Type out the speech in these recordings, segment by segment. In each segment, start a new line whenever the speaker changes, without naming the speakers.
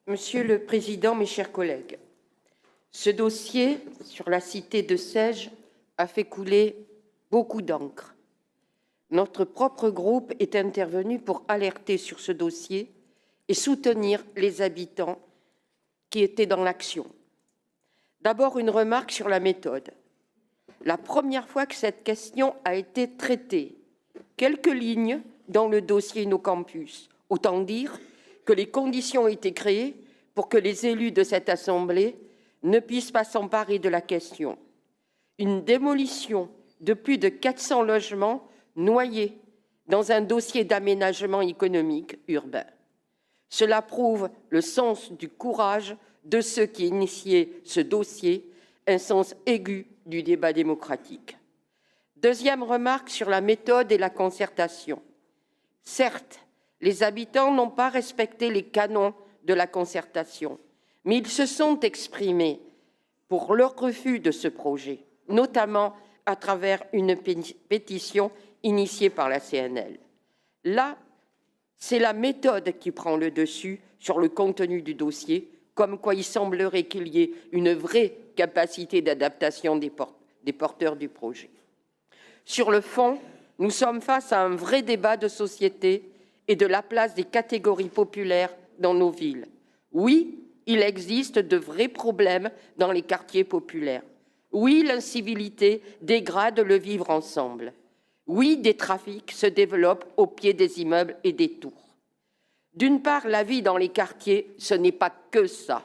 Monsieur le Président, mes chers collègues, ce dossier sur la cité de Sèges a fait couler beaucoup d'encre. Notre propre groupe est intervenu pour alerter sur ce dossier et soutenir les habitants qui étaient dans l'action. D'abord, une remarque sur la méthode. La première fois que cette question a été traitée, quelques lignes dans le dossier InnoCampus. Autant dire que les conditions ont été créées pour que les élus de cette Assemblée ne puissent pas s'emparer de la question. Une démolition de plus de 400 logements noyés dans un dossier d'aménagement économique urbain. Cela prouve le sens du courage de ceux qui initiaient ce dossier, un sens aigu du débat démocratique. Deuxième remarque sur la méthode et la concertation. Certes, les habitants n'ont pas respecté les canons de la concertation, mais ils se sont exprimés pour leur refus de ce projet, notamment à travers une pétition initiée par la CNL. Là, c'est la méthode qui prend le dessus sur le contenu du dossier, comme quoi il semblerait qu'il y ait une vraie capacité d'adaptation des porteurs du projet. Sur le fond, nous sommes face à un vrai débat de société et de la place des catégories populaires dans nos villes. Oui, il existe de vrais problèmes dans les quartiers populaires. Oui, l'incivilité dégrade le vivre ensemble. Oui, des trafics se développent au pied des immeubles et des tours. D'une part, la vie dans les quartiers, ce n'est pas que ça.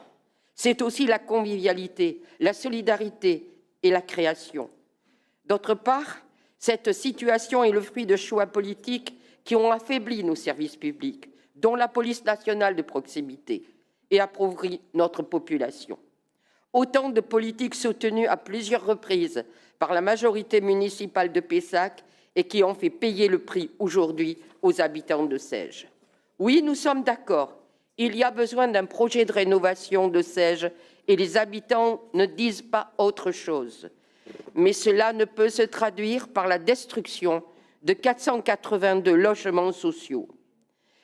C'est aussi la convivialité, la solidarité et la création. D'autre part, cette situation est le fruit de choix politiques qui ont affaibli nos services publics, dont la police nationale de proximité, et appauvri notre population. Autant de politiques soutenues à plusieurs reprises par la majorité municipale de Pessac et qui ont fait payer le prix aujourd'hui aux habitants de Sèges. Oui, nous sommes d'accord, il y a besoin d'un projet de rénovation de Sèges et les habitants ne disent pas autre chose. Mais cela ne peut se traduire par la destruction de 482 logements sociaux.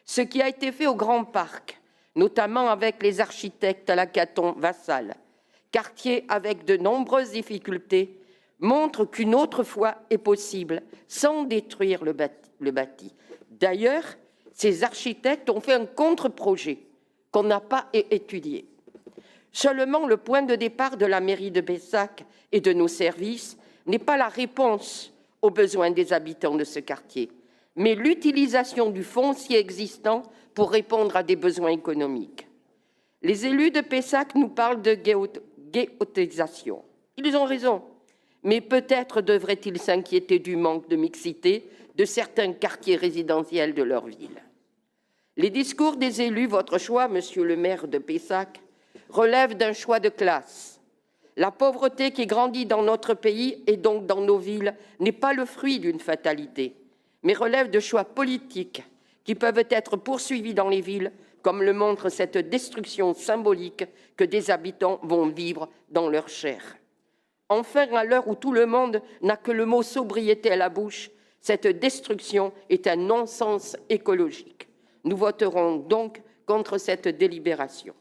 Ce qui a été fait au Grand Parc, notamment avec les architectes Lacaton-Vassal, quartier avec de nombreuses difficultés, montre qu'une autre fois est possible sans détruire le bâti. D'ailleurs, ces architectes ont fait un contre-projet qu'on n'a pas étudié. Seulement, le point de départ de la mairie de Pessac et de nos services n'est pas la réponse aux besoins des habitants de ce quartier, mais l'utilisation du foncier existant pour répondre à des besoins économiques. Les élus de Pessac nous parlent de guéotisation. Ils ont raison, mais peut-être devraient-ils s'inquiéter du manque de mixité de certains quartiers résidentiels de leur ville. Les discours des élus, votre choix, monsieur le maire de Pessac, relèvent d'un choix de classe. La pauvreté qui grandit dans notre pays et donc dans nos villes n'est pas le fruit d'une fatalité, mais relève de choix politiques qui peuvent être poursuivis dans les villes, comme le montre cette destruction symbolique que des habitants vont vivre dans leur chair. Enfin, à l'heure où tout le monde n'a que le mot sobriété à la bouche, cette destruction est un non-sens écologique. Nous voterons donc contre cette délibération.